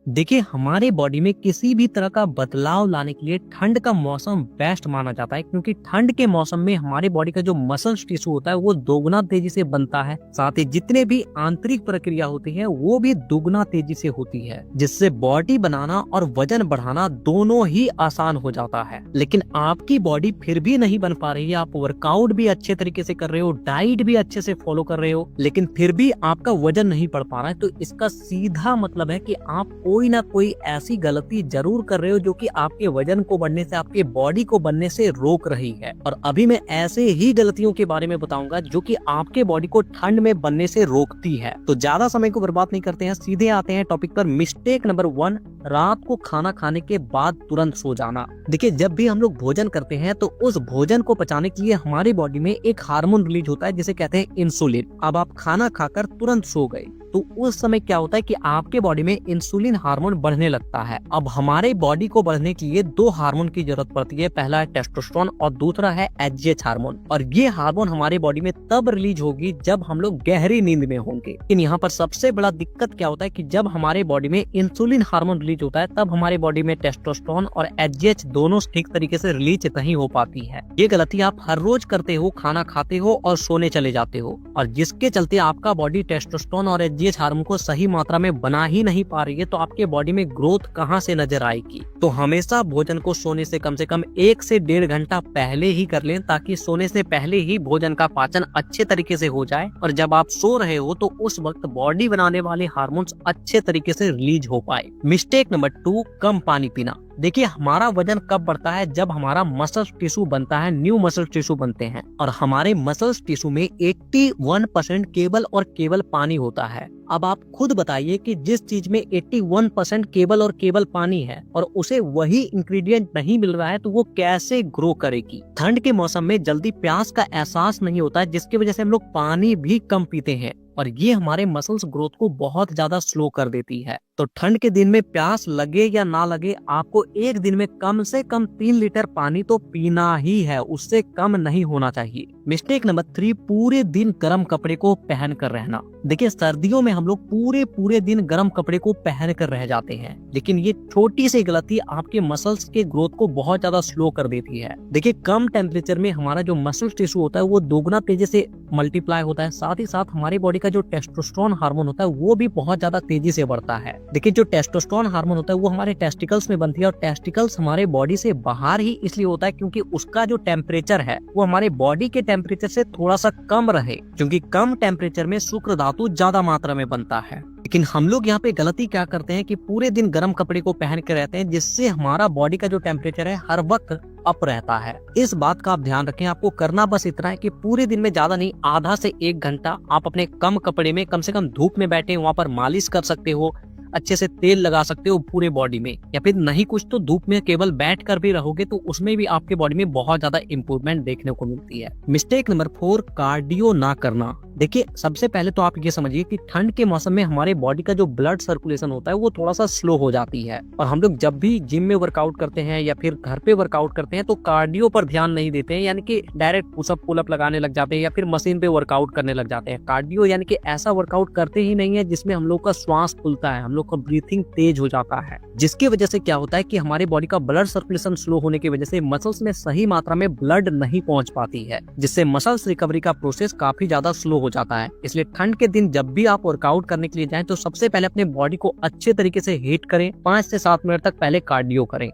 देखिए, हमारे बॉडी में किसी भी तरह का बदलाव लाने के लिए ठंड का मौसम बेस्ट माना जाता है, क्योंकि ठंड के मौसम में हमारे बॉडी का जो मसल्स टिश्यू होता है वो दोगुना तेजी से बनता है। साथ ही जितने भी आंतरिक प्रक्रिया होती है वो भी दुगना तेजी से होती है, जिससे बॉडी बनाना और वजन बढ़ाना दोनों ही आसान हो जाता है। लेकिन आपकी बॉडी फिर भी नहीं बन पा रही है, आप वर्कआउट भी अच्छे तरीके से कर रहे हो, डाइट भी अच्छे से फॉलो कर रहे हो, लेकिन फिर भी आपका वजन नहीं बढ़ पा रहा है, तो इसका सीधा मतलब है कि आप कोई ना कोई ऐसी गलती जरूर कर रहे हो जो कि आपके वजन को बढ़ने से, आपके बॉडी को बनने से रोक रही है। और अभी मैं ऐसे ही गलतियों के बारे में बताऊंगा जो कि आपके बॉडी को ठंड में बनने से रोकती है। तो ज्यादा समय को बर्बाद नहीं करते हैं, सीधे आते हैं टॉपिक पर। मिस्टेक नंबर 1, रात को खाना खाने के बाद तुरंत सो जाना। देखिए, जब भी हम लोग भोजन करते हैं तो उस भोजन को पचाने के लिए हमारी बॉडी में एक हार्मोन रिलीज होता है जिसे कहते हैं इंसुलिन। अब आप खाना खाकर तुरंत सो गए तो उस समय क्या होता है कि आपके बॉडी में इंसुलिन हार्मोन बढ़ने लगता है। अब हमारे बॉडी को बढ़ने के लिए 2 हार्मोन की जरूरत पड़ती है, पहला है टेस्टोस्टेरोन और दूसरा है एचजीएच हार्मोन। और ये हार्मोन हमारे बॉडी में तब रिलीज होगी जब हम लोग गहरी नींद में होंगे। लेकिन यहाँ पर सबसे बड़ा दिक्कत क्या होता है कि जब हमारे बॉडी में इंसुलिन हार्मोन रिलीज होता है तब हमारे बॉडी में टेस्टोस्टेरोन और एचजीएच दोनों ठीक तरीके से रिलीज नहीं हो पाती है। ये गलती आप हर रोज करते हो, खाना खाते हो और सोने चले जाते हो, और जिसके चलते आपका बॉडी टेस्टोस्टेरोन और एचजीएच हार्मोन को सही मात्रा में बना ही नहीं पा रही है। तो आपके बॉडी में ग्रोथ कहाँ से नजर आएगी? तो हमेशा भोजन को सोने से कम 1 से 1.5 घंटा पहले ही कर लें, ताकि सोने से पहले ही भोजन का पाचन अच्छे तरीके से हो जाए और जब आप सो रहे हो तो उस वक्त बॉडी बनाने वाले हार्मोन्स अच्छे तरीके से रिलीज हो पाए। मिस्टेक नंबर 2, कम पानी पीना। देखिए, हमारा वजन कब बढ़ता है? जब हमारा मसल टिश्यू बनता है, न्यू मसल टिश्यू बनते हैं, और हमारे मसल टिश्यू में 81% केवल और केवल पानी होता है। अब आप खुद बताइए कि जिस चीज में 81% केवल और केवल पानी है और उसे वही इंग्रेडिएंट नहीं मिल रहा है तो वो कैसे ग्रो करेगी? ठंड के मौसम में जल्दी प्यास का एहसास नहीं होता है, जिसकी वजह से हम लोग पानी भी कम पीते हैं और ये हमारे मसल्स ग्रोथ को बहुत ज्यादा स्लो कर देती है। तो ठंड के दिन में प्यास लगे या ना लगे, आपको एक दिन में कम से कम 3 लीटर पानी तो पीना ही है, उससे कम नहीं होना चाहिए। मिस्टेक नंबर 3, पूरे दिन गर्म कपड़े को पहन कर रहना। देखिए, सर्दियों में हम लोग पूरे दिन गर्म कपड़े को पहन कर रह जाते हैं, लेकिन ये छोटी सी गलती आपके मसल्स के ग्रोथ को बहुत ज्यादा स्लो कर देती है। देखिए, कम टेम्परेचर में हमारा जो मसल टिश्यू होता है वो दोगुना तेजी से मल्टीप्लाई होता है, साथ ही साथ हमारी बॉडी का जो टेस्टोस्टेरोन हार्मोन होता है वो भी बहुत ज्यादा तेजी से बढ़ता है। देखिए, जो टेस्टोस्टेरोन हार्मोन होता है वो हमारे टेस्टिकल्स में बनती है, और टेस्टिकल्स हमारे बॉडी से बाहर ही इसलिए होता है क्योंकि उसका जो टेम्परेचर है वो हमारे बॉडी के टेम्परेचर से थोड़ा सा कम रहे, क्योंकि कम टेम्परेचर में शुक्र धातु ज्यादा मात्रा में बनता है। लेकिन हम लोग यहाँ पे गलती क्या करते हैं कि पूरे दिन गर्म कपड़े को पहन के रहते हैं, जिससे हमारा बॉडी का जो टेम्परेचर है हर वक्त अप रहता है। इस बात का आप ध्यान रखें। आपको करना बस इतना है कि पूरे दिन में ज्यादा नहीं, आधा से 1 घंटा आप अपने कम कपड़े में कम से कम धूप में बैठे, वहाँ पर मालिश कर सकते हो, अच्छे से तेल लगा सकते हो पूरे बॉडी में, या फिर नहीं कुछ तो धूप में केवल बैठ कर भी रहोगे तो उसमें भी आपके बॉडी में बहुत ज्यादा इंप्रूवमेंट देखने को मिलती है। मिस्टेक नंबर 4, कार्डियो ना करना। देखिए, सबसे पहले तो आप ये समझिए कि ठंड के मौसम में हमारे बॉडी का जो ब्लड सर्कुलेशन होता है वो थोड़ा सा स्लो हो जाती है, और हम लोग जब भी जिम में वर्कआउट करते हैं या फिर घर पे वर्कआउट करते हैं तो कार्डियो पर ध्यान नहीं देते हैं, यानी कि डायरेक्ट पुशअप पुलअप लगाने लग जाते हैं या फिर मशीन पे वर्कआउट करने लग जाते हैं। कार्डियो यानी कि ऐसा वर्कआउट करते ही नहीं है जिसमें हम लोग का श्वास फूलता है, हम लोग का ब्रीथिंग तेज हो जाता है, जिसकी वजह से क्या होता है कि हमारे बॉडी का ब्लड सर्कुलेशन स्लो होने की वजह से मसल्स में सही मात्रा में ब्लड नहीं पहुंच पाती है, जिससे मसल्स रिकवरी का प्रोसेस काफी ज्यादा स्लो हो जाता है। इसलिए ठंड के दिन जब भी आप वर्कआउट करने के लिए जाएं तो सबसे पहले अपने बॉडी को अच्छे तरीके से हीट करें, 5 से 7 मिनट तक पहले कार्डियो करें।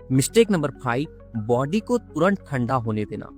मिस्टेक नंबर 5, बॉडी को तुरंत ठंडा होने देना।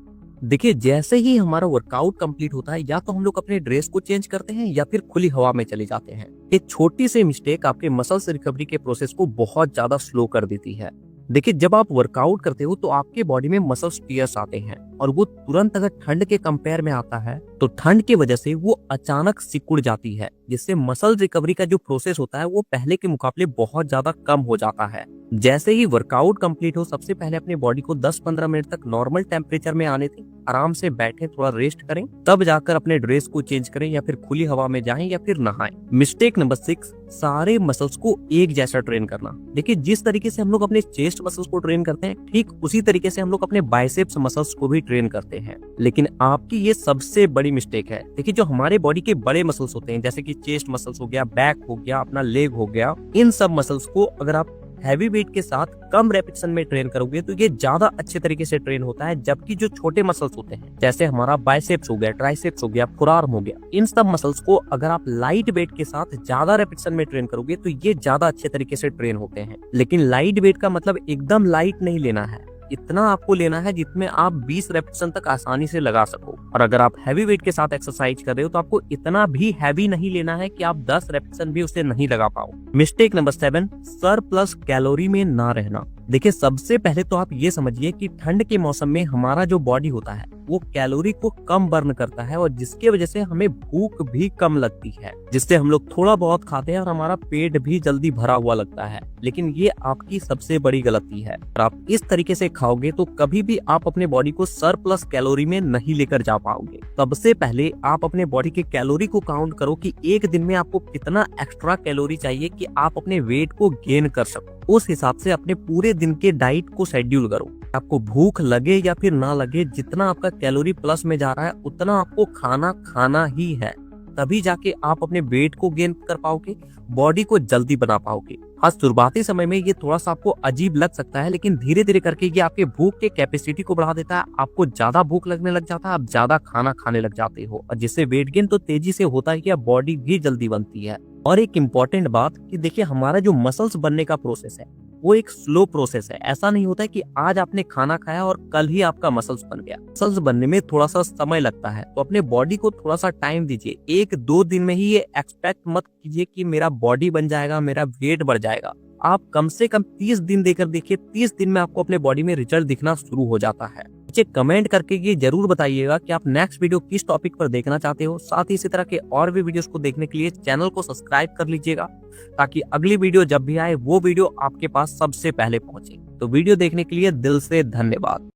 देखिए, जैसे ही हमारा वर्कआउट कंप्लीट होता है या तो हम लोग अपने ड्रेस को चेंज करते हैं या फिर खुली हवा में चले जाते हैं। एक छोटी सी मिस्टेक आपके मसल्स रिकवरी के प्रोसेस को बहुत ज्यादा स्लो कर देती है। देखिए, जब आप वर्कआउट करते हो तो आपके बॉडी में मसल्स टियर्स आते हैं, और वो तुरंत अगर ठंड के कंपेयर में आता है तो ठंड की वजह से वो अचानक सिकुड़ जाती है, जिससे मसल रिकवरी का जो प्रोसेस होता है वो पहले के मुकाबले बहुत ज्यादा कम हो जाता है। जैसे ही वर्कआउट कंप्लीट हो, सबसे पहले अपने बॉडी को 10-15 मिनट तक नॉर्मल टेम्परेचर में आने दें, आराम से बैठें, थोड़ा रेस्ट करें, तब जाकर अपने ड्रेस को चेंज करें या फिर खुली हवा में जाएं या फिर नहाएं। मिस्टेक नंबर 6, सारे मसल्स को एक जैसा ट्रेन करना। देखिए, जिस तरीके से हम लोग अपने चेस्ट मसल्स को ट्रेन करते हैं, ठीक उसी तरीके से हम लोग अपने बाइसेप्स मसल्स को भी ट्रेन करते हैं। लेकिन आपकी ये सबसे बड़ी मिस्टेक है। देखिए, जो हमारे बॉडी के बड़े मसल्स होते हैं, जैसे कि चेस्ट मसल्स हो गया, बैक हो गया, अपना लेग हो गया, इन सब मसल्स को अगर आप हैवी वेट के साथ कम रेपिटेशन में ट्रेन करोगे तो ये ज्यादा अच्छे तरीके से ट्रेन होता है। जबकि जो छोटे मसल्स होते हैं, जैसे हमारा बाइसेप्स हो गया, ट्राइसेप्स हो गया, फोरआर्म हो गया, इन सब मसल्स को अगर आप लाइट वेट के साथ ज्यादा रेपिटेशन में ट्रेन करोगे तो ये ज्यादा अच्छे तरीके से ट्रेन होते हैं। लेकिन लाइट वेट का मतलब एकदम लाइट नहीं लेना है, इतना आपको लेना है जितमें आप 20 रेपिटेशन तक आसानी से लगा सको। और अगर आप हैवी वेट के साथ एक्सरसाइज कर रहे हो तो आपको इतना भी हैवी नहीं लेना है कि आप 10 रेपिटेशन भी उसे नहीं लगा पाओ। मिस्टेक नंबर 7, सरप्लस कैलोरी में ना रहना। देखिए, सबसे पहले तो आप ये समझिए कि ठंड के मौसम में हमारा जो बॉडी होता है वो कैलोरी को कम बर्न करता है और जिसकी वजह से हमें भूख भी कम लगती है, जिससे हम लोग थोड़ा बहुत खाते हैं और हमारा पेट भी जल्दी भरा हुआ लगता है। लेकिन ये आपकी सबसे बड़ी गलती है। अगर आप इस तरीके से खाओगे तो कभी भी आप अपने बॉडी को सरप्लस कैलोरी में नहीं लेकर जा पाओगे। सबसे पहले आप अपने बॉडी के कैलोरी को काउंट करो कि एक दिन में आपको कितना एक्स्ट्रा कैलोरी चाहिए कि आप अपने वेट को गेन कर सको। उस हिसाब से अपने पूरे दिन के डाइट को शेड्यूल करो। आपको भूख लगे या फिर ना लगे, जितना आपका कैलोरी प्लस में जा रहा है उतना आपको खाना खाना ही है। तभी जाके आप अपने वेट को गेन कर पाओगे, बॉडी को जल्दी बना पाओगे। हाँ, शुरुआती समय में ये थोड़ा सा आपको अजीब लग सकता है, लेकिन धीरे धीरे करके ये आपके भूख के कैपेसिटी को बढ़ा देता है। आपको ज्यादा भूख लगने लग जाता है, आप ज्यादा खाना खाने लग जाते हो और जिससे वेट गेन तो तेजी से होता है कि बॉडी भी जल्दी बनती है। और एक इम्पॉर्टेंट बात कि देखिए, हमारा जो मसल्स बनने का प्रोसेस है वो एक स्लो प्रोसेस है। ऐसा नहीं होता है कि आज आपने खाना खाया और कल ही आपका मसल्स बन गया। मसल्स बनने में थोड़ा सा समय लगता है, तो अपने बॉडी को थोड़ा सा टाइम दीजिए। 1-2 दिन में ही ये एक्सपेक्ट मत कीजिए कि मेरा बॉडी बन जाएगा, मेरा वेट बढ़ जाएगा। आप कम से कम 30 दिन देकर देखिए, 30 दिन में आपको अपने बॉडी में रिजल्ट दिखना शुरू हो जाता है। मुझे कमेंट करके ये जरूर बताइएगा कि आप नेक्स्ट वीडियो किस टॉपिक पर देखना चाहते हो। साथ ही इसी तरह के और भी वीडियोस को देखने के लिए चैनल को सब्सक्राइब कर लीजिएगा, ताकि अगली वीडियो जब भी आए वो वीडियो आपके पास सबसे पहले पहुंचे। तो वीडियो देखने के लिए दिल से धन्यवाद।